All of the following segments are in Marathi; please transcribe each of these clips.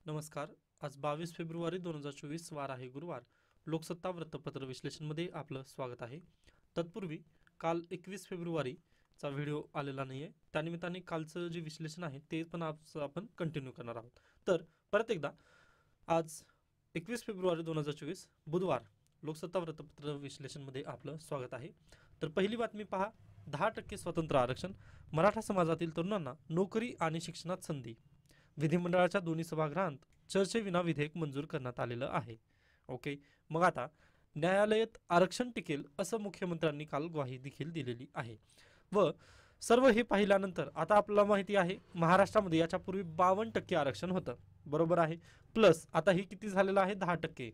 नमस्कार. आज 22 फेब्रुवारी 2024 वार आहे गुरुवार. लोकसत्ता वृत्तपत्र विश्लेषणमध्ये आपलं स्वागत आहे. तत्पूर्वी काल 21 फेब्रुवारीचा व्हिडिओ आलेला नाही आहे. त्यानिमित्ताने कालचं जे विश्लेषण आहे ते पण आज आपण कंटिन्यू करणार आहोत. तर परत एकदा आज 21 फेब्रुवारी 2024 बुधवार लोकसत्ता वृत्तपत्र विश्लेषणमध्ये आपलं स्वागत आहे. तर पहिली बातमी पहा. 10% स्वतंत्र आरक्षण, मराठा समाजातील तरुणांना नोकरी आणि शिक्षणात संधी. विधिमंडळाच्या दोन्ही सभागृहांत चर्चेविना विधेयक मंजूर करण्यात आलेलं आहे. ओके, मग आता न्यायालयात आरक्षण टिकेल असं मुख्यमंत्र्यांनी काल ग्वाही देखील दिलेली आहे. व सर्व हे पाहिल्यानंतर आता आपल्याला माहिती आहे महाराष्ट्रामध्ये याच्यापूर्वी 52% आरक्षण होतं, बरोबर आहे. प्लस आता हे किती झालेलं आहे 10%.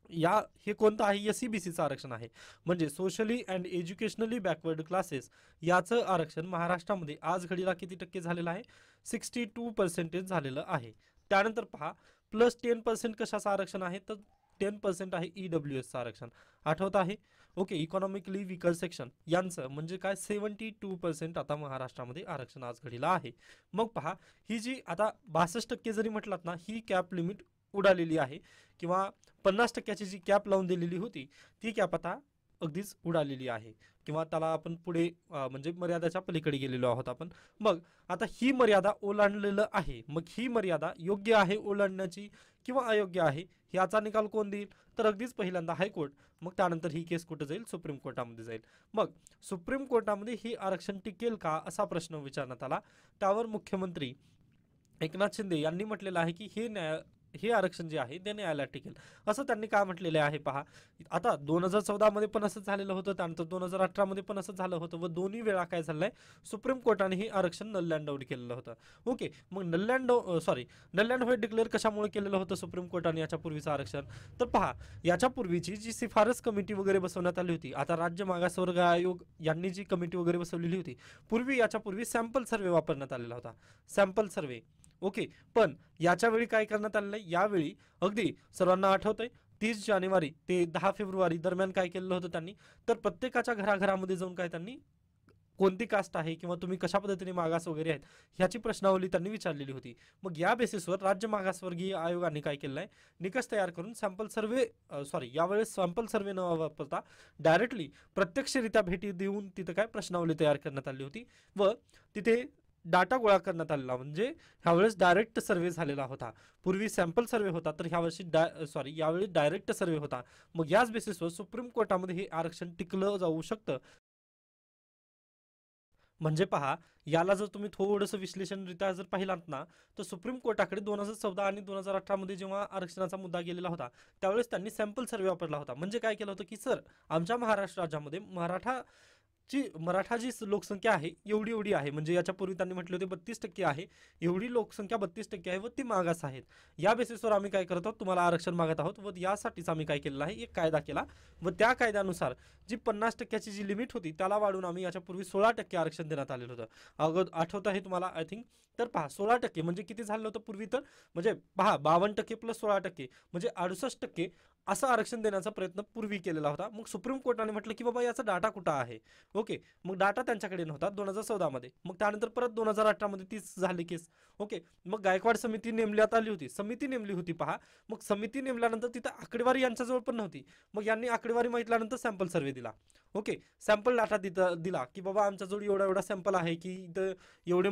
हे कोणतं आहे, SEBCचं आरक्षण आहे, म्हणजे socially and educationally backward classes याचं आरक्षण महाराष्ट्रामध्ये आज घडीला किती टक्के झालेलं आहे, 62% झालेलं आहे. त्यानंतर पहा +10% कशाचं आरक्षण आहे, तर 10% आहे EWSचं आरक्षण, आठवत आहे. ओके, इकॉनॉमिकली विकर सेक्शन यांचं म्हणजे काय 72% आता महाराष्ट्रामध्ये आरक्षण आज घडीला आहे. मग पहा ही जी आता 62% जरी म्हटलात ना, ही कॅप लिमिट उडालेली आहे किंवा 50%ची जी कॅप लावून दिलेली होती ती कॅप आता अगदीच उडालेली आहे किंवा त्याला आपण पुढे म्हणजे मर्यादाच्या पलीकडे गेलेलो आहोत आपण. मग आता ही मर्यादा ओलांडलेलं आहे. मग ही मर्यादा योग्य आहे ओलांडण्याची किंवा अयोग्य आहे याचा निकाल कोण देईल, तर अगदीच पहिल्यांदा हायकोर्ट, मग त्यानंतर ही केस कुठे जाईल, सुप्रीम कोर्टामध्ये जाईल. मग सुप्रीम कोर्टामध्ये ही आरक्षण टिकेल का असा प्रश्न विचारण्यात आला. त्यावर मुख्यमंत्री एकनाथ शिंदे यांनी म्हटलेलं आहे की हे आरक्षण जे आहे ते न्यायालयात टिकेल असं त्यांनी काय म्हटलेलं आहे पहा. आता 2014 मध्ये पण असंच झालेलं होतं, त्यानंतर 2018 मध्ये पण असंच झालं होतं व दोन्ही वेळा काय झालंय, सुप्रीम कोर्टाने हे आरक्षण नल अँड आउट केलेलं होतं. ओके, मग नल अँड व्हाईट डिक्लेअर कशामुळे केलेलं होतं सुप्रीम कोर्टाने याच्यापूर्वीचं आरक्षण, तर पहा याच्यापूर्वीची जी शिफारस कमिटी वगैरे बसवण्यात आली होती, आता राज्य मागासवर्ग आयोग यांनी जी कमिटी वगैरे बसवलेली होती, याच्यापूर्वी सॅम्पल सर्वे वापरण्यात आलेला होता, सॅम्पल सर्वे. ओके, पण याच्या वेळी काय करण्यात आलेलं आहे, यावेळी अगदी सर्वांना आठवतंय 30 जानेवारी ते 10 फेब्रुवारी दरम्यान काय केलेलं होतं त्यांनी, तर प्रत्येकाच्या घराघरामध्ये जाऊन काय त्यांनी कोणती कास्ट आहे किंवा तुम्ही कशा पद्धतीने मागास वगैरे आहेत ह्याची प्रश्नावली त्यांनी विचारलेली होती. मग या बेसिसवर राज्य मागासवर्गीय आयोगाने काय केलं आहे, निकष तयार करून सॅम्पल सर्वे यावेळेस सॅम्पल सर्वे न वापरता डायरेक्टली प्रत्यक्षरित्या भेटी देऊन तिथं काय प्रश्नावली तयार करण्यात आली होती व तिथे डाटा गोळा करण्यात आलेला, म्हणजे ह्यावेळेस डायरेक्ट सर्वे झालेला होता. पूर्वी सॅम्पल सर्वे होता, तर यावेळी डायरेक्ट सर्वे होता. मग याच बेसिसवर सुप्रीम कोर्टामध्ये हे आरक्षण टिकलं जाऊ शकतं. म्हणजे पहा याला जर तुम्ही थोडंसं विश्लेषणरित्या जर पाहिलात ना, तर सुप्रीम कोर्टाकडे 2014 आणि 2018 मध्ये जेव्हा आरक्षणाचा मुद्दा गेलेला होता त्यावेळेस त्यांनी सॅम्पल सर्वे वापरला होता. म्हणजे काय केलं होतं की सर, आमच्या महाराष्ट्र राज्यामध्ये मराठा जी लोकसंख्या आहे एवढी एवढी आहे, म्हणजे याच्यापूर्वी त्यांनी म्हटले होते 32% आहे, एवढी लोकसंख्या 32% आहे व ती मागास आहेत. या बेसिसवर आम्ही काय करत आहोत, तुम्हाला आरक्षण मागत आहोत व यासाठीच आम्ही काय केलेलं आहे, एक कायदा केला व त्या कायद्यानुसार जी 50%ची जी लिमिट होती त्याला वाढून आम्ही याच्यापूर्वी 16% आरक्षण देण्यात आलेलं होतं. अगोदर आठवत आहे तुम्हाला आय थिंक. तर पहा 16% म्हणजे किती झालं होतं पूर्वी, तर म्हणजे पहा 52% + 16% म्हणजे 68% असं आरक्षण देण्याचा प्रयत्न पूर्वी केलेला होता. मग सुप्रीम कोर्टाने म्हटलं की बाबा याचा डाटा कुठं आहे. ओके, मग डाटा त्यांच्याकडे नव्हता 2014 मध्ये. मग त्यानंतर परत 2018 मध्ये तीच झाली केस. ओके, मग गायकवाड समिती नेमण्यात आली होती, समिती नेमली होती पहा. मग समिती नेमल्यानंतर तिथं आकडेवारी यांच्याजवळ पण नव्हती. मग यांनी आकडेवारी माहितल्यानंतर सॅम्पल सर्वे दिला. ओके, सॅम्पल डाटा दिला की बाबा आमच्याजवळ एवढा एवढा सॅम्पल आहे की इथं एवढे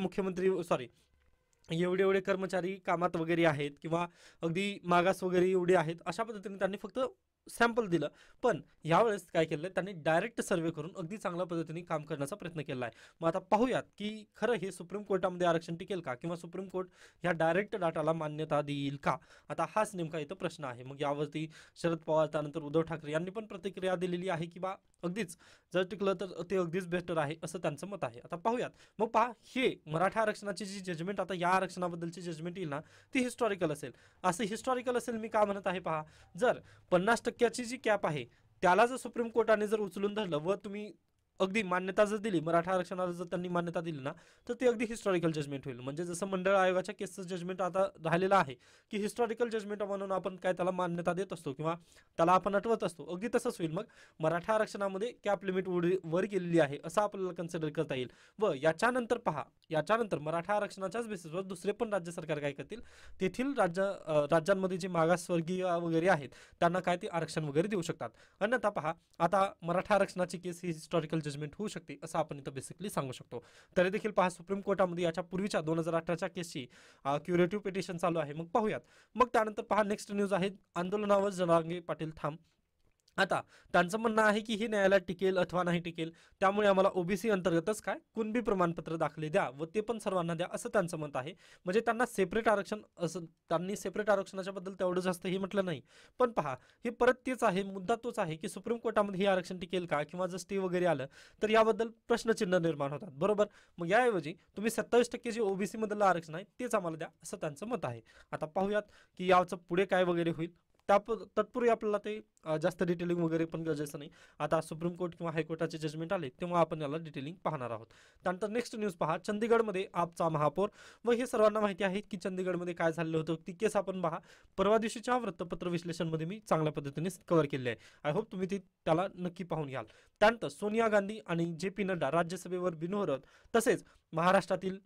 एवढे एवढे कर्मचारी कामात वगैरे आहेत किंवा अगदी मागास वगैरे एवढे आहेत, अशा पद्धतीने त्यांनी फक्त सॅम्पल दिलं. पण यावेळेस काय केलं, त्यांनी डायरेक्ट सर्वे करून अगदी चांगल्या पद्धतीने काम करण्याचा प्रयत्न केला आहे. मग आता पाहूयात की खरं हे सुप्रीम कोर्टामध्ये आरक्षण टिकेल का किंवा सुप्रीम कोर्ट ह्या डायरेक्ट डाटाला मान्यता देईल का, आता हाच नेमका इथं प्रश्न आहे. मग यावरती शरद पवार त्यानंतर उद्धव ठाकरे यांनी पण प्रतिक्रिया दिलेली आहे की बा अगदीच जर टिकलं तर ते अगदीच बेटर आहे असं त्यांचं मत आहे. आता पाहूयात. मग पहा हे मराठा आरक्षणाची जी जजमेंट आता या आरक्षणाबद्दलची जजमेंट येईल ना, ती हिस्टॉरिकल असेल. असं हिस्टॉरिकल असेल मी का म्हणत आहे पहा, जर 50%ची जी कॅप आहे त्याला जर सुप्रीम कोर्टाने जर उचलून धरलं व तुम्ही अगदी मान्यता जर दिली, मराठा आरक्षणाला जर त्यांनी मान्यता दिली ना, तर ते अगदी हिस्टॉरिकल जजमेंट होईल. म्हणजे जसं मंडळ आयोगाच्या केसचं जजमेंट आता राहिलेलं आहे, की हिस्टॉरिकल जजमेंट म्हणून आपण काय त्याला मान्यता देत असतो किंवा त्याला आपण आठवत असतो. अगदी तसंच होईल. मग मराठा आरक्षणामध्ये कॅप लिमिट वर गेलेली आहे असं आपल्याला कन्सिडर करता येईल. व याच्यानंतर पहा, याच्यानंतर मराठा आरक्षणाच्याच बेसिसवर दुसरे पण राज्य सरकार काय करतील, तेथील राज्यांमध्ये जे मागासवर्गीय वगैरे आहेत त्यांना काय ते आरक्षण वगैरे देऊ शकतात. अन्यथा पहा, आता मराठा आरक्षणाची केस ही हिस्टॉरिकल जजमेंट होऊ शकते असं आपण इथं बेसिकली सांगू शकतो. तरी देखील पहा, सुप्रीम कोर्टामध्ये याच्या पूर्वीच्या 2018च्या केसची क्युरेटिव्ह पिटिशन चालू आहे. मग पाहूयात. मग त्यानंतर पहा, नेक्स्ट न्यूज आहे आंदोलनावर जरांगे पाटील ठाम. आता त्यांचं म्हणणं आहे की हे न्यायालयात टिकेल अथवा नाही टिकेल, त्यामुळे आम्हाला ओबीसी अंतर्गतच काय कुणबी प्रमाणपत्र दाखले द्या व ते पण सर्वांना द्या असं त्यांचं मत आहे. म्हणजे त्यांना सेपरेट आरक्षण, असं त्यांनी सेपरेट आरक्षणाच्या बद्दल तेवढं जास्त हे म्हटलं नाही. पण पहा, हे परत तेच आहे, मुद्दा तोच आहे की सुप्रीम कोर्टामध्ये हे आरक्षण टिकेल का, किंवा जर स्टे वगैरे आलं तर याबद्दल प्रश्नचिन्ह निर्माण होतात. बरोबर. मग याऐवजी तुम्ही 27% जे ओबीसी मधलं आरक्षण आहे तेच आम्हाला द्या असं त्यांचं मत आहे. आता पाहूयात की याचं पुढे काय वगैरे होईल. तत्पूर्वी आपल्याला ते जास्त डिटेलिंग वगैरे पण गरजेचं नाही. आता सुप्रीम कोर्ट किंवा हायकोर्टाचे जजमेंट आले तेव्हा आपण याला डिटेलिंग पाहणार आहोत. त्यानंतर नेक्स्ट न्यूज पहा, चंदीगडमध्ये आपचा महापौर. व हे सर्वांना माहिती आहे की चंदीगडमध्ये काय झालं होतं, ती केस आपण पहा, परवा दिवशीच्या वृत्तपत्र विश्लेषणमध्ये मी चांगल्या पद्धतीने कव्हर केले आहे. आय होप तुम्ही त्याला नक्की पाहून घ्याल. त्यानंतर सोनिया गांधी आणि JP नड्डा राज्यसभेवर बिनविरोध, तसेच महाराष्ट्रातील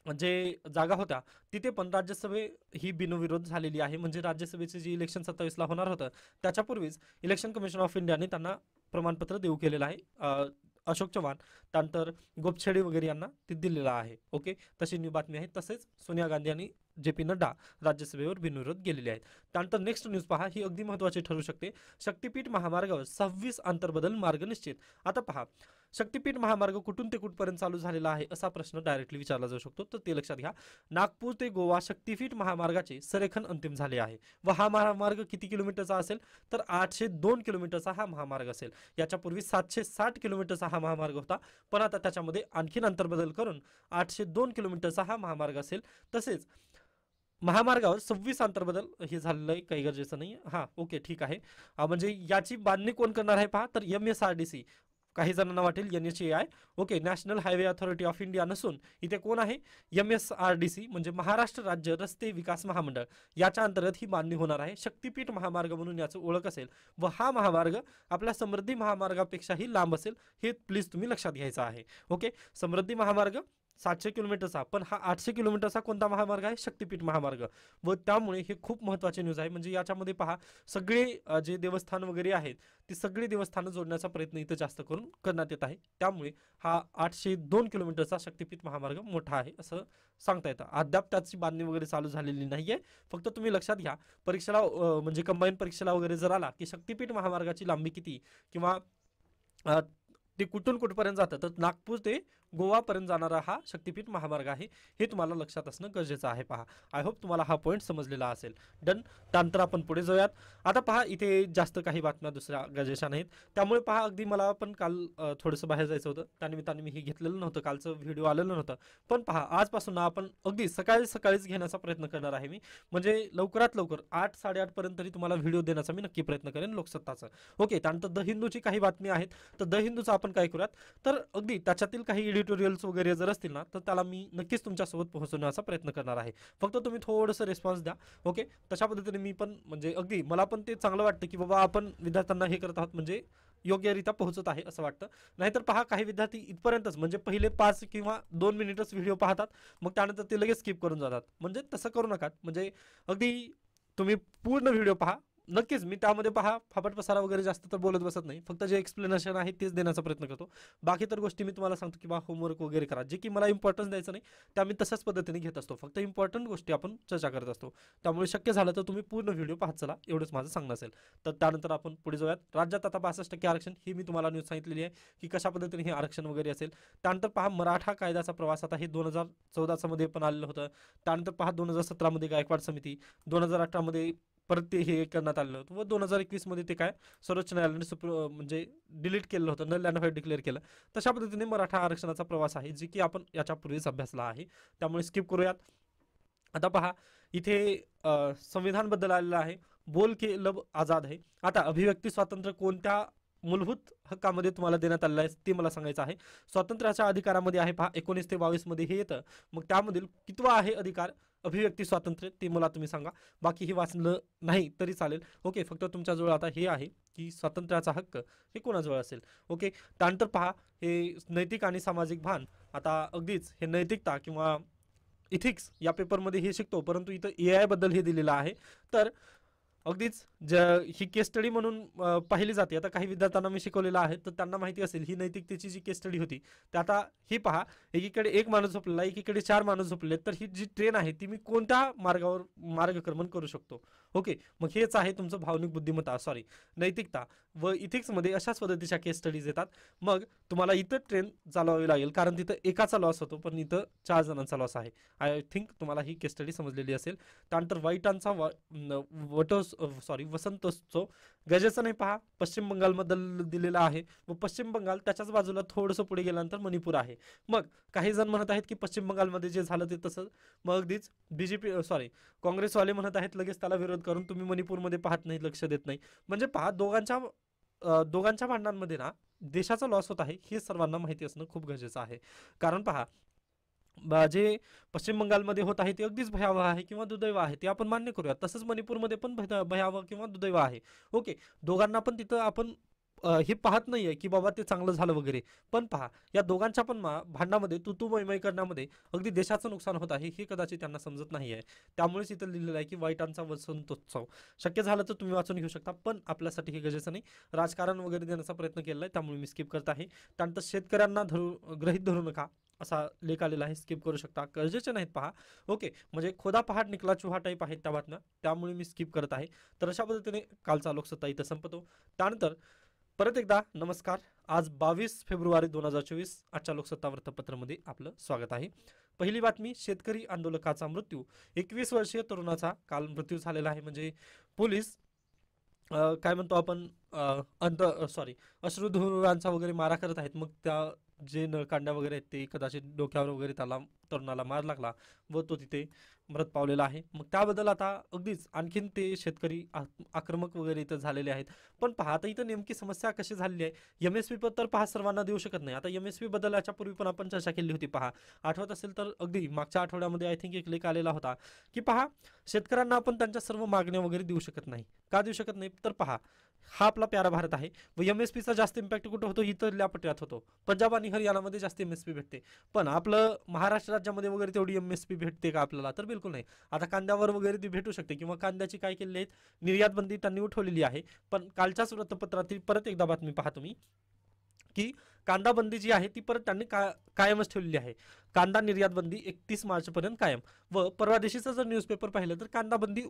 जे जागा होत्या तिथे पण राज्यसभे ही बिनविरोध झालेली आहे. म्हणजे राज्यसभेचे जे इलेक्शन 27ला होणार होतं त्याच्यापूर्वीच इलेक्शन कमिशन ऑफ इंडियाने त्यांना प्रमाणपत्र देऊ केलेलं आहे. अशोक चव्हाण, त्यानंतर गोपछेडे वगैरे यांना ते दिलेलं आहे. ओके, तशी बातमी आहे. तसेच सोनिया गांधी आणि JP नड्डा राज्यसभेवर बिनविरोध गेलेले आहेत. त्यानंतर नेक्स्ट न्यूज पहा, ही अगदी महत्त्वाची ठरू शकते. शक्तीपीठ महामार्गावर 26 आंतरबदल मार्ग निश्चित. आता पहा, शक्तीपीठ महामार्ग कुठून ते कुठपर्यंत चालू झालेला आहे असा प्रश्न डायरेक्टली विचारला जाऊ शकतो. तर ते लक्षात घ्या, नागपूर ते गोवा शक्तीपीठ महामार्गाचे संरेखन अंतिम झाले आहे. व हा महामार्ग किती किलोमीटरचा असेल, तर 802 किलोमीटरचा हा महामार्ग असेल. याच्यापूर्वी 760 किलोमीटरचा हा महामार्ग होता, पण आता त्याच्यामध्ये आणखीन अंतर्बदल करून 802 किलोमीटरचा हा महामार्ग असेल. तसेच महामार्गावर 26 आंतरबदल हे झालेलं आहे, काही गरजेचं नाही. हां, ओके, ठीक आहे. म्हणजे याची बांधणी कोण करणार आहे पहा, तर MSRDC. काही जणांना वाटेल NHAI, okay, national highway authority of India नसून इथे कोण आहे, MSRDC म्हणजे महाराष्ट्र राज्य रस्ते विकास महामंडळ. याच्या अंतर्गत ही बांधणी होणार आहे. शक्तीपीठ महामार्ग म्हणून याचं ओळख असेल व हा महामार्ग आपल्या समृद्धी महामार्गापेक्षाही लांब असेल, हे प्लीज तुम्ही लक्षात घ्यायचं आहे. ओके, समृद्धी महामार्ग 700 किलोमीटरचा, पण हा 800 किलोमीटरचा कोणता महामार्ग आहे, शक्तीपीठ महामार्ग. व त्यामुळे हे खूप महत्त्वाची न्यूज आहे. म्हणजे याच्यामध्ये पहा, सगळे जे देवस्थान वगैरे आहेत ती सगळी देवस्थानं जोडण्याचा प्रयत्न इथं जास्त करून करण्यात येत आहे. त्यामुळे हा 802 किलोमीटरचा शक्तीपीठ महामार्ग मोठा आहे असं सांगता येतं. अद्याप त्याची बांधणी वगैरे चालू झालेली नाहीये. फक्त तुम्ही लक्षात घ्या, परीक्षेला म्हणजे कंबाईन परीक्षेला वगैरे जर आला की शक्तीपीठ महामार्गाची लांबी किती किंवा ते कुठून कुठपर्यंत जातं, तर नागपूर ते गोवापर्यंत जाणारा हा शक्तीपीठ महामार्ग आहे, हे तुम्हाला लक्षात असणं गरजेचं आहे. पहा, आय होप तुम्हाला हा पॉईंट समजलेला असेल. डन. त्यानंतर आपण पुढे जाऊयात. आता पहा, इथे जास्त काही बातम्या दुसऱ्या गरजेच्या नाहीत. त्यामुळे पहा, अगदी मला पण काल थोडंसं बाहेर जायचं होतं, त्यानिमित्ताने मी हे घेतलेलं नव्हतं, कालचं व्हिडिओ आलेलं नव्हतं. पण पहा, आजपासून आपण अगदी सकाळीच घेण्याचा प्रयत्न करणार आहे मी. म्हणजे लवकरात लवकर 8-8:30 पर्यंत तरी तुम्हाला व्हिडिओ देण्याचा मी नक्की प्रयत्न करेन लोकसत्ताचं. ओके, त्यानंतर द हिंदूची काही बातमी आहेत. तर द हिंदूचं आपण काय करूयात, तर अगदी त्याच्यातील काही एडिटोरियल्स वगैरे जर असतील ना, तर त्याला मी नक्कीच तुमच्यासोबत पोहोचवण्याचा प्रयत्न करणार आहे. फक्त तुम्ही थोडंसं रिस्पॉन्स द्या. ओके, तशा पद्धतीने मी पण म्हणजे अगदी मला पण ते चांगलं वाटतं की बाबा आपण विद्यार्थ्यांना हे करत आहोत, म्हणजे योग्यरित्या पोहोचत आहे असं वाटतं. नाहीतर पहा, काही विद्यार्थी इथपर्यंतच म्हणजे पहिले 5 किंवा 2 मिनिटच व्हिडिओ पाहतात, मग त्यानंतर ते लगेच स्किप करून जातात. म्हणजे तसं करू नका. म्हणजे अगदी तुम्ही पूर्ण व्हिडिओ पहा. नक्कीच मी त्यामध्ये पहा फापट पसारा वगैरे जास्त तर बोलत बसत नाही, फक्त जे एक्सप्लेनेशन आहे तेच देण्याचा प्रयत्न करतो. बाकी तर गोष्टी मी तुम्हाला सांगतो की बा होमवर्क वगैरे करा, जे की मला इम्पॉर्टन्स द्यायचं नाही त्या मी तशाच पद्धतीने घेत असतो. फक्त इम्पॉर्टंट गोष्टी आपण चर्चा करत असतो. त्यामुळे शक्य झालं तर तुम्ही पूर्ण व्हिडिओ पाहत चला, एवढंच माझं सांगणं असेल. तर त्यानंतर आपण पुढे जाऊयात. राज्यात आता 62% आरक्षण, ही मी तुम्हाला न्यूज सांगितलेली आहे की कशा पद्धतीने हे आरक्षण वगैरे असेल. त्यानंतर पहा, मराठा कायद्याचा प्रवास आता हे 2014 मध्ये पण आलेलं होतं. त्यानंतर पहा, 2017 मध्ये गायकवाड समिती, 2018 मध्ये परत ते हे करण्यात आलेलं होतं व 2021 मध्ये ते काय सर्वोच्च न्यायालयाने म्हणजे डिलीट केलं होतं, नल अँड व्हाईट डिक्लेअर केलं. तशा पद्धतीने मराठा आरक्षणाचा प्रवास आहे, जे की आपण याच्यापूर्वीच अभ्यासला आहे. त्यामुळे स्किप करूयात. आता पहा, इथे संविधान बद्दल आलेलं आहे, बोल के लब आझाद आहे. आता अभिव्यक्ती स्वातंत्र्य कोणत्या मूलभूत हक्कामध्ये तुम्हाला देण्यात आलेला आहे ते मला सांगायचं आहे. स्वातंत्र्याच्या अधिकारामध्ये आहे पहा 19 ते 22 मध्ये हे येतं. मग त्यामधील कितवा आहे अधिकार अभिव्यक्ती स्वातंत्र्य ते मला तुम्ही सांगा. बाकी हे वाचलं नाही तरी चालेल. ओके, फक्त तुमच्याजवळ आता हे आहे की स्वातंत्र्याचा हक्क हे कोणाजवळ असेल. ओके, त्यानंतर पहा हे नैतिक आणि सामाजिक भान. आता अगदीच हे नैतिकता किंवा इथिक्स या पेपरमध्ये हे शिकतो, परंतु इथं AI बद्दल हे दिलेलं आहे. तर अगदीच ही केस स्टडी म्हणून पाहिली जाते. आता काही विद्यार्थ्यांना मी शिकवलेलं आहे तर त्यांना माहिती असेल ही नैतिकतेची जी केस स्टडी होती. तर आता ही पहा, एकीकडे एक माणूस झोपलेला आहे, एकीकडे 4 माणूस झोपलेले आहेत. तर ही जी ट्रेन आहे ती मी कोणत्या मार्गावर मार्गक्रमण करू शकतो. ओके, मग हेच आहे तुमचं भावनिक बुद्धिमत्ता नैतिकता व इथिक्समध्ये अशाच पद्धतीच्या केस स्टडीज येतात. मग तुम्हाला इथं ट्रेन चालवावी लागेल कारण तिथं एकाचा लॉस होतो, पण इथं 4 जणांचा लॉस आहे. आय थिंक तुम्हाला ही केस स्टडी समजलेली असेल. त्यानंतर वाईटांचा वसंतोत्सव गजेचं नाही पहा, पश्चिम बंगालबद्दल दिलेला आहे व पश्चिम बंगाल त्याच्याच बाजूला थोडंसं पुढे गेल्यानंतर मणिपूर आहे. मग काही जण म्हणत आहेत की पश्चिम बंगालमध्ये जे झालं ते तसं, मग अगदीच काँग्रेसवाले म्हणत आहेत लगेच त्याला विरोध करून तुम्ही मणिपूरमध्ये पाहत नाही, लक्ष देत नाही. म्हणजे पहा दोघांच्या भांडणांमध्ये ना देशाचा लॉस होत आहे हे सर्वांना माहिती असणं खूप गरजेचं आहे. कारण पहा जे पश्चिम बंगालमध्ये होत आहे ते अगदीच भयावह आहे किंवा दुर्दैव आहे, ते आपण मान्य करूया. तसंच मणिपूरमध्ये पण भयावह किंवा दुर्दैव आहे. ओके, दोघांना पण तिथं आपण हे पाहत नाहीये की बाबा ते चांगलं झालं वगैरे. पण पहा या दोघांच्या पण भांडणामध्ये तू मैमै करण्यामध्ये अगदी देशाचं नुकसान होत आहे हे कदाचित त्यांना समजत नाही आहे. त्यामुळेच इथं लिहिलेलं आहे की वाईटांचा वसंतोत्सव. शक्य झालं तर तुम्ही वाचून घेऊ शकता, पण आपल्यासाठी हे गरजेचं नाही. राजकारण वगैरे देण्याचा प्रयत्न केलेला आहे त्यामुळे मी स्किप करत आहे. त्यानंतर शेतकऱ्यांना गृहीत धरू नका असा लेख आलेला आहे, स्किप करू शकता, गरजेचे नाहीत पहा. ओके, म्हणजे खोदा पहाट निकला चुहा टाईप आहेत त्या बातम्या, त्यामुळे मी स्किप करत आहे. तर अशा पद्धतीने कालचा लोकसत्ता इथं संपतो. त्यानंतर परत एकदा नमस्कार. आज 22 फेब्रुवारी 2024 आजच्या लोकसत्ता वृत्तपत्रामध्ये आपलं स्वागत आहे. पहिली बातमी, शेतकरी आंदोलकाचा मृत्यू. 21 वर्षीय तरुणाचा काल मृत्यू झालेला आहे. म्हणजे पोलीस काय म्हणतो आपण अश्रुधुरांचा वगैरे मारा करत आहेत. मग त्या जे नळकांड्या वगैरे आहेत ते कदाचित डोक्यावर वगैरे त्याला तरुणाला मार लागला व तो तिथे मृत पावलेला आहे. मग त्याबद्दल आता अगदीच आणखीन ते शेतकरी आक्रमक वगैरे इथं झालेले आहेत. पण पहा आता इथं नेमकी समस्या कशी झालेली आहे. MSP तर पहा सर्वांना देऊ शकत नाही. आता MSP बद्दल याच्यापूर्वी पण आपण चर्चा केली होती पहा, आठवत असेल तर अगदी मागच्या आठवड्यामध्ये आय थिंक एक लेख आलेला होता की पहा शेतकऱ्यांना आपण त्यांच्या सर्व मागण्या वगैरे देऊ शकत नाही. का देऊ शकत नाही तर पहा हा आपला प्यारा भारत आहे व MSPचा जास्त इम्पॅक्ट कुठं होतो, इथल्या पट्ट्यात होतो. पंजाब आणि हरियाणामध्ये जास्त MSP भेटते, पण आपलं महाराष्ट्र राज्यामध्ये वगैरे तेवढी MSP भेटते का आपल्याला, तर बिलकुल नाही. आता कांद्यावर वगैरे ती भेटू शकते किंवा कांद्याची काय केलेली आहेत निर्यात बंदी त्यांनी उठवलेली आहे. पण कालच्याच वृत्तपत्रातील परत एकदा बातमी पहा तुम्ही की कांदा बंदी जी आहे ती परत त्यांनी कायमच ठेवलेली आहे. कांदा निर्यात बंदी 31 मार्च पर्यंत कायम. व परवा दिवशीचं जर न्यूजपेपर पाहिलं तर कांदा बंदी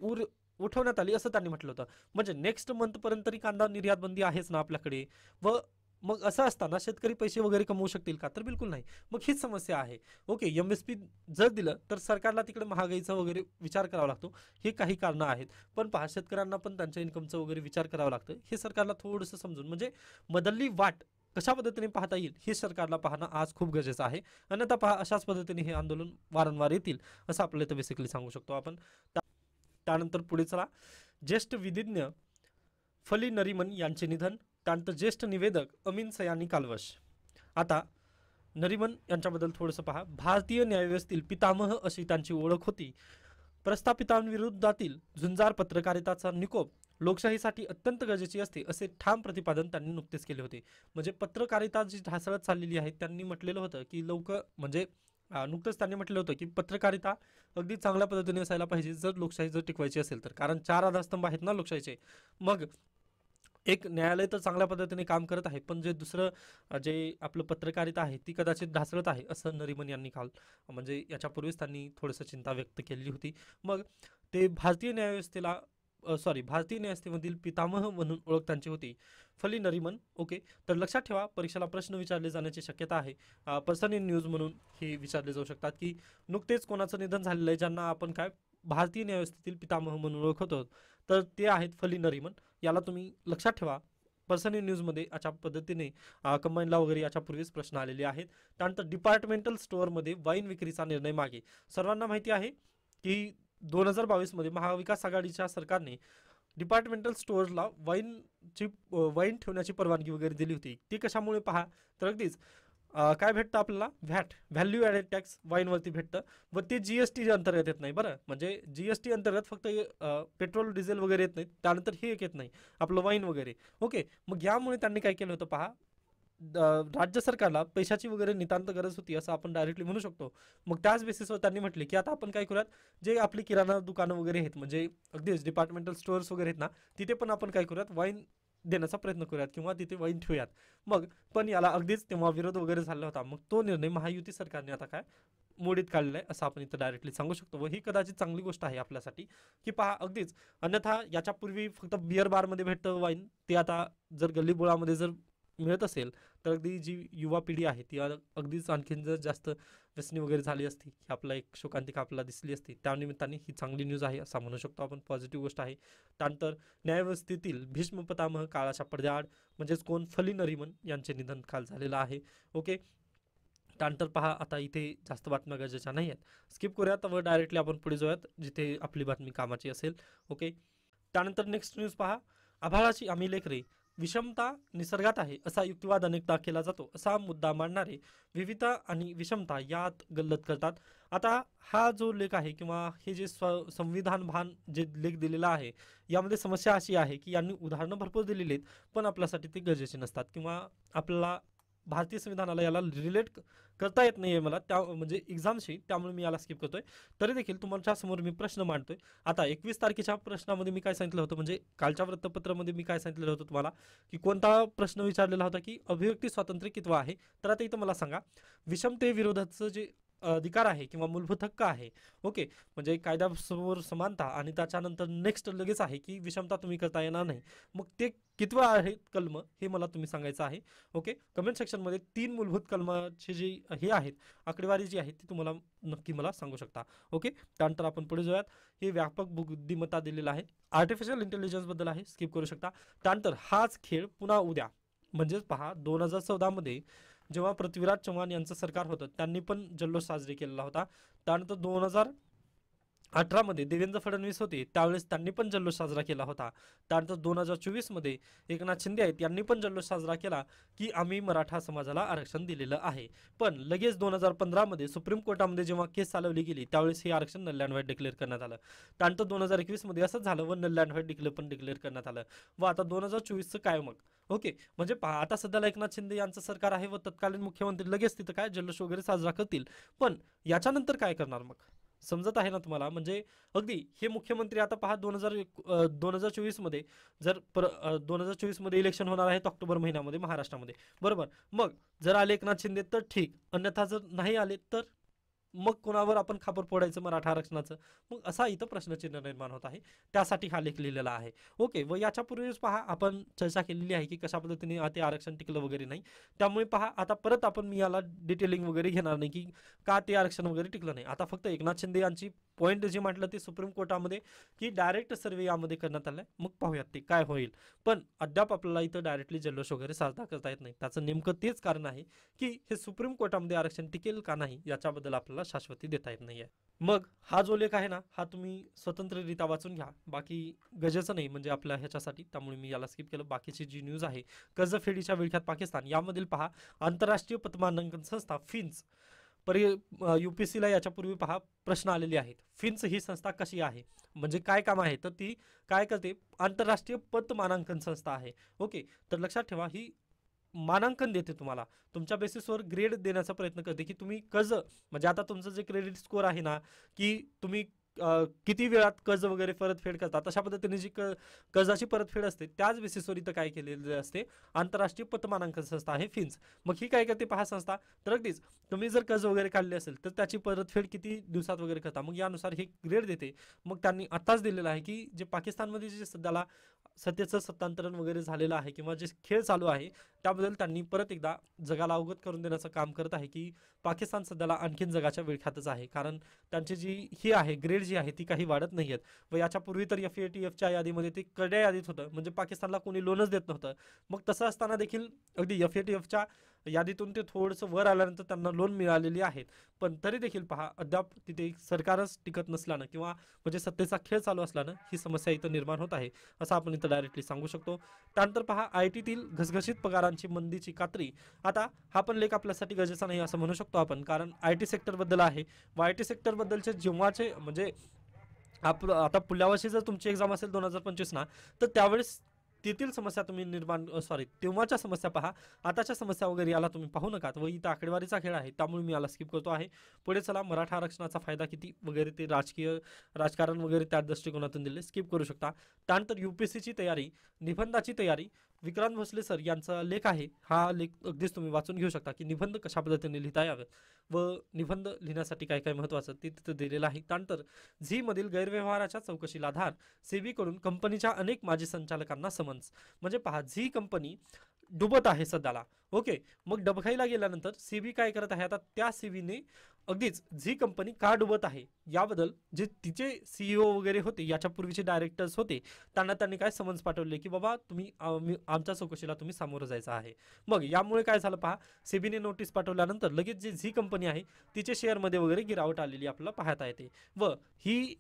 उठवण्यात आली असं त्यांनी म्हटलं होतं. म्हणजे नेक्स्ट मंथ पर्यंत तरी कांदा निर्यात बंदी आहेच ना आपल्याकडे. व मग असं असताना शेतकरी पैसे वगैरे कमवू शकतील का, तर बिलकुल नाही. मग हीच समस्या आहे. ओके, MSP जर दिलं तर सरकारला तिकडे महागाईचा वगैरे विचार करावा लागतो, हे काही कारणं आहेत. पण पहा शेतकऱ्यांना पण त्यांच्या इन्कमचा वगैरे विचार करावा लागतं, हे सरकारला थोडंसं समजून म्हणजे मधली वाट कशा पद्धतीने पाहता येईल हे सरकारला पाहणं आज खूप गरजेचं आहे. अन्यथा पहा अशाच पद्धतीने हे आंदोलन वारंवार येतील असं आपल्याला इथं बेसिकली सांगू शकतो आपण. त्यानंतर पुढे चला, ज्येष्ठ विधिज्ञ फली नरिमन यांचे निधन. त्यानंतर ज्येष्ठ निवेदक अमीन सयानी कालवश. आता नरिमन यांच्याबद्दल थोडंसं पहा. भारतीय न्यायव्यवस्थेतील पितामह अशी त्यांची ओळख होती. प्रस्थापितांविरोधातील झुंजार पत्रकारिताचा निकोप लोकशाहीसाठी अत्यंत गरजेची असते असे ठाम प्रतिपादन त्यांनी नुकतेच केले होते. म्हणजे पत्रकारिता जी ढासळत चाललेली आहे त्यांनी म्हटलेलं होतं की नुकतंच त्यांनी म्हटलं होतं की पत्रकारिता अगदी चांगल्या पद्धतीने असायला पाहिजे जर लोकशाही जर टिकवायची असेल तर. कारण 4 आधारस्तंभ आहेत ना लोकशाहीचे. मग एक न्यायालय तर चांगल्या पद्धतीने काम करत आहे, पण जे दुसरं जे आपलं पत्रकारिता आहे ती कदाचित ढासळत आहे असं नरिमन यांनी काल म्हणजे याच्यापूर्वीच त्यांनी थोडंसं चिंता व्यक्त केली होती. मग ते भारतीय न्यायव्यवस्थेमधील पितामह म्हणून ओळख त्यांची होती, फली नरिमन. ओके, तर लक्षात ठेवा परीक्षेला प्रश्न विचारले जाण्याची शक्यता आहे. पर्सन इन न्यूज म्हणून हे विचारले जाऊ शकतात की नुकतेच कोणाचं निधन झालेलं आहे ज्यांना आपण काय भारतीय न्यायव्यवस्थेतील पितामह म्हणून ओळखत आहोत, तर ते आहेत फली नरिमन. याला तुम्ही लक्षात ठेवा. पर्सन इन न्यूजमध्ये अशा पद्धतीने कंबाईनला वगैरे याच्यापूर्वीच प्रश्न आलेले आहेत. त्यानंतर डिपार्टमेंटल स्टोअरमध्ये वाईन विक्रीचा निर्णय मागे. सर्वांना माहिती आहे की 2022 मध्ये महाविकास आघाडीच्या सरकारने डिपार्टमेंटल स्टोअर्सला वाईन ठेवण्याची परवानगी वगैरे दिली होती. ती कशामुळे पहा, तर अगदीच काय भेटतं आपल्याला, व्हॅल्यू ॲडेड टॅक्स वाईनवरती भेटतं व ते जीएसटी अंतर्गत येत नाही. बरं, म्हणजे जीएसटी अंतर्गत फक्त पेट्रोल डिझेल वगैरे येत नाहीत, त्यानंतर हे एक येत नाही आपलं वाईन वगैरे. ओके, मग यामुळे त्यांनी काय केलं होतं पहा, राज्य सरकारला पैशाची वगैरे नितांत गरज होती असं आपण डायरेक्टली म्हणू शकतो. मग त्याच बेसिसवर त्यांनी म्हटले की आता आपण काय करूयात, जे आपली किराणा दुकानं वगैरे आहेत, म्हणजे अगदीच डिपार्टमेंटल स्टोअर्स वगैरे आहेत ना, तिथे पण आपण काय करूयात, वाईन देण्याचा प्रयत्न करूयात किंवा तिथे वाईन ठेवूयात. मग पण याला अगदीच तेव्हा विरोध वगैरे झाला होता. मग तो निर्णय महायुती सरकारने आता काय मोडीत काढलेला आहे असं आपण इथं डायरेक्टली सांगू शकतो. व ही कदाचित चांगली गोष्ट आहे आपल्यासाठी, की पहा अगदीच, अन्यथा याच्यापूर्वी फक्त बिअर बारमध्ये भेटतं वाईन, ते आता जर गल्लीबोळामध्ये जर मिळत असेल तर अगदी जी युवा पिढी आहे ती अगदीच आणखीन जर जास्त व्यसनी वगैरे झाली असती, ही आपला एक शोकांतिका आपल्याला दिसली असती. त्यानिमित्ताने ही चांगली न्यूज आहे असं म्हणू शकतो आपण, पॉझिटिव्ह गोष्ट आहे. त्यानंतर न्यायव्यवस्थेतील भीष्म पितामह काळाच्या पडद्याआड म्हणजेच कोण, फली नरिमन यांचे निधन काल झालेलं आहे. ओके, त्यानंतर पहा आता इथे जास्त बातम्या गरजेच्या नाही आहेत, स्किप करूयात व डायरेक्टली आपण पुढे जाऊयात जिथे आपली बातमी कामाची असेल. ओके, त्यानंतर नेक्स्ट न्यूज पहा, आभाळाची आम्ही लेकरे, विषमता निसर्गात आहे असा युक्तिवाद अनेकदा केला जातो. असा मुद्दा मांडणारे विविधता आणि विषमता यात गल्लत करतात. आता हा जो लेख आहे किंवा हे जे संविधान भान जे लेख दिलेला आहे, यामध्ये समस्या अशी आहे की यांनी उदाहरणं भरपूर दिलेली आहेत, पण आपल्यासाठी ते गरजेचे नसतात किंवा आपल्याला भारतीय संविधानाला याला रिलेट करता येत नाही आहे मला, त्या म्हणजे एक्झामशी, त्यामुळे मी याला स्किप करतोय. तरी देखील तुमच्या समोर मी प्रश्न मांडतोय. आता 21 तारखेच्या प्रश्नामध्ये मी काय सांगितलं होतं, म्हणजे कालच्या वृत्तपत्रामध्ये मी काय सांगितलेलं होतं तुम्हाला, की कोणता प्रश्न विचारलेला होता की अभिव्यक्ती स्वातंत्र्य कितवा आहे. तर आता इथं मला सांगा, विषमतेविरोधाचं जे अधिकार आहे किंवा मूलभूत हक्क आहे, ओके, म्हणजे कायद्यासमोर समानता, आणि त्याच्यानंतर नेक्स्ट लगेच आहे की विषमता तुम्ही करता येणार नाही. मग ते कितवं आहे कलम, हे मला तुम्ही सांगायचं आहे. ओके, कमेंट सेक्शनमध्ये 3 मूलभूत कलमाची जी हे आहेत, आकडेवारी जी आहे ती तुम्हाला नक्की मला सांगू शकता. ओके, त्यानंतर आपण पुढे जाऊयात. हे व्यापक बुद्धिमत्ता दिलेला आहे, आर्टिफिशियल इंटेलिजन्सबद्दल आहे, स्किप करू शकता. त्यानंतर हाच खेळ पुन्हा उद्या, म्हणजेच पहा 2014 मध्ये जेव्हा पृथ्वीराज चव्हाण यांचं सरकार होतं त्यांनी पण जल्लोष साजरे केलेला होता. त्यानंतर 2018 मध्ये देवेंद्र फडणवीस होते, त्यावेळेस त्यांनी पण जल्लोष साजरा केला होता. त्यानंतर 2024 मध्ये एकनाथ शिंदे आहेत, यांनी पण जल्लोष साजरा केला की आम्ही मराठा समाजाला आरक्षण दिलेलं आहे. पण लगेच 2015 मध्ये सुप्रीम कोर्टामध्ये जेव्हा केस चालवली गेली, त्यावेळेस हे आरक्षण नल अँड व्हाईट डिक्लेअर करण्यात आलं. त्यानंतर 2021 मध्ये असंच झालं व नल अँड व्हाईट डिक्लेअर करण्यात आलं. व आता 2024चं काय मग. ओके, म्हणजे पहा आता सध्याला एकनाथ शिंदे यांचं सरकार आहे व तत्कालीन मुख्यमंत्री लगेच तिथं काय जल्लोष वगैरे साजरा करतील. पण याच्यानंतर काय करणार मग, समजत आहे ना तुम्हाला. म्हणजे अगदी हे मुख्यमंत्री आता पहा 2024 मध्ये जर 2024 मध्ये इलेक्शन होणार आहेत ऑक्टोबर महिन्यामध्ये महाराष्ट्रामध्ये, बरोबर. मग जर आले एकनाथ शिंदे तर ठीक, अन्यथा जर नाही आले तर मग कोणावर आपण खापर फोडायचं मराठा आरक्षणाचं. मग असा इथं प्रश्नचिन्ह निर्माण होत आहे, त्यासाठी हा लेख लिहिलेला आहे. ओके, व याच्यापूर्वीच पहा आपण चर्चा केलेली आहे की कशा पद्धतीने ते आरक्षण टिकलं वगैरे नाही. त्यामुळे पहा आता परत आपण मी याला डिटेलिंग वगैरे घेणार नाही की का ते आरक्षण वगैरे टिकलं नाही. आता फक्त एकनाथ शिंदे यांची पॉईंट जे म्हटलं ते सुप्रीम कोर्टामध्ये की डायरेक्ट सर्वे यामध्ये करण्यात आलाय, मग पाहूयात ते काय होईल. पण अद्याप आपल्याला इथं डायरेक्टली जल्लोष वगैरे साजरा करता येत नाही. त्याचं नेमकं तेच कारण आहे की हे सुप्रीम कोर्टामध्ये आरक्षण टिकेल का नाही याच्याबद्दल आपल्याला शाश्वती देता येत नाहीये. मग हा जो लेख आहे ना, हा तुम्ही स्वतंत्ररित्या वाचून घ्या, बाकी गरजेचं नाही म्हणजे आपल्या ह्याच्यासाठी, त्यामुळे मी याला स्किप केलं. बाकीची जी न्यूज आहे, कर्जफेडीच्या विळख्यात पाकिस्तान, यामधील पहा आंतरराष्ट्रीय पतमानांकन संस्था फिन्स UPSCला याच्यापूर्वी पहा प्रश्न आलेले आहेत. फिन्स ही संस्था कशी आहे, म्हणजे काय काम आहे, तर ती काय करते, आंतरराष्ट्रीय पतमानांकन संस्था आहे. ओके, तर लक्षात ठेवा ही मानांकन देते तुम्हाला, तुमच्या बेसिसवर ग्रेड देण्याचा प्रयत्न करते की तुम्ही कर्ज, म्हणजे आता तुमचं जे क्रेडिट स्कोअर आहे ना, की तुम्ही किती वेळात कर्ज वगैरे परतफेड करतात, तशा पद्धतीने जी कर्जाची परतफेड असते त्याच बेसिसवर इथं काय केलेले असते, आंतरराष्ट्रीय पतमानांकन संस्था आहे फिन्स. मग ही काय करते पहा संस्था, तर अगदीच तुम्ही जर कर्ज वगैरे काढले असेल तर त्याची परतफेड किती दिवसात वगैरे करता, मग यानुसार हे ग्रेड देते. मग त्यांनी आताच दिलेलं आहे की जे पाकिस्तानमध्ये जे सध्याला सत्तेचं सत्तांतरण वगैरे झालेलं आहे किंवा जे खेळ चालू आहे त्याबद्दल त्यांनी परत एकदा जगाला अवगत करून देण्याचं काम करत आहे की पाकिस्तान सध्याला आणखीन जगाच्या विळख्यातच आहे, कारण त्यांची जी ही आहे ग्रेड जी आहे ती काही वाढत नाही आहेत. व याच्यापूर्वी तर FATFच्या यादीमध्ये ते करड्या यादीत होतं, म्हणजे पाकिस्तानला कोणी लोनच देत नव्हतं. मग तसं असताना देखील अगदी FATFच्या यादीतून ते थोडंसं वर आल्यानंतर त्यांना लोन मिळालेली आहेत, पण तरी देखील पहा अद्याप तिथे सरकारच टिकत नसल्यानं किंवा म्हणजे सत्तेचा खेळ चालू असल्यानं ही समस्या इथं निर्माण होत आहे, असं आपण इथं डायरेक्टली सांगू शकतो. त्यानंतर पहा IT तील घसघशीत पगारांची मंदीची कात्री. आता हा पण लेख आपल्यासाठी गरजेचा नाही असं म्हणू शकतो आपण, कारण IT सेक्टरबद्दल आहे व IT सेक्टरबद्दलचे जेव्हाचे म्हणजे आता पुढल्या वर्षी जर तुमची एक्झाम असेल 2025 ना, तर त्यावेळेस तेथील समस्या तुम्ही सॉरी तेव्हाच्या समस्या पहा, आताच्या समस्या वगैरे याला तुम्ही पाहू नका. व इथं आकडेवारीचा खेळ आहे, त्यामुळे मी याला स्किप करतो आहे. पुढे चला, मराठा आरक्षणाचा फायदा किती वगैरे ते राजकारण वगैरे त्या दृष्टिकोनातून दिले, स्किप करू शकता. त्यानंतर UPSCची तयारी, निबंधाची तयारी, विक्रांत भोसले सर यांचा लेख आहे. हा लेख अगदीच तुम्ही वाचून घेऊ शकता की निबंध कशा पद्धतीने लिहिता यावे व निबंध लिहिण्यासाठी काय काय महत्त्वाचं ते तिथं दिलेलं आहे. त्यानंतर झीमधील गैरव्यवहाराच्या चौकशीला आधार, सेबीकडून कंपनीच्या अनेक माजी संचालकांना समन्स. म्हणजे पहा, झी कंपनी डुबत आहे सध्याला. ओके, मग डबघाईला गेल्यानंतर सेबी काय करत आहे, आता त्या सेबीने अगदीच झी कंपनी का डुबत आहे याबद्दल जे तिचे CEO वगैरे होते, याच्या पूर्वीचे डायरेक्टर्स होते, त्यांनी काय समन्स पाठवले की बाबा तुम्ही आमच्या चौकशीला तुम्ही सामोरं जायचं आहे. मग यामुळे काय झालं पहा, सेबीने नोटीस पाठवल्यानंतर लगेच जे झी कंपनी आहे तिचे शेअरमध्ये वगैरे गिरावट आलेली आपल्याला पाहता येते व ही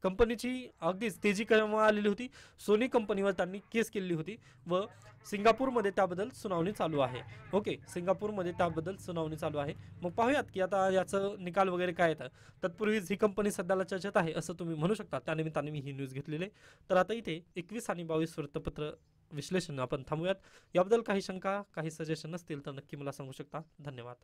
कंपनीची अगदीच तेजी केव्हा आलेली होती, सोनी कंपनीवर त्यांनी केस केलेली होती व सिंगापूरमध्ये त्याबद्दल सुनावणी चालू आहे. ओके, सिंगापूरमध्ये त्याबद्दल सुनावणी चालू आहे. मग पाहूयात की आता याचं निकाल वगैरे काय येतं. तत्पूर्वी ही कंपनी सध्याला चर्चेत आहे असं तुम्ही म्हणू शकता, त्यानिमित्ताने मी ही न्यूज घेतलेली आहे. तर आता इथे 21 आणि 22 वृत्तपत्र विश्लेषण आपण थांबूयात. याबद्दल काही शंका, काही सजेशन असतील तर नक्की मला सांगू शकता. धन्यवाद.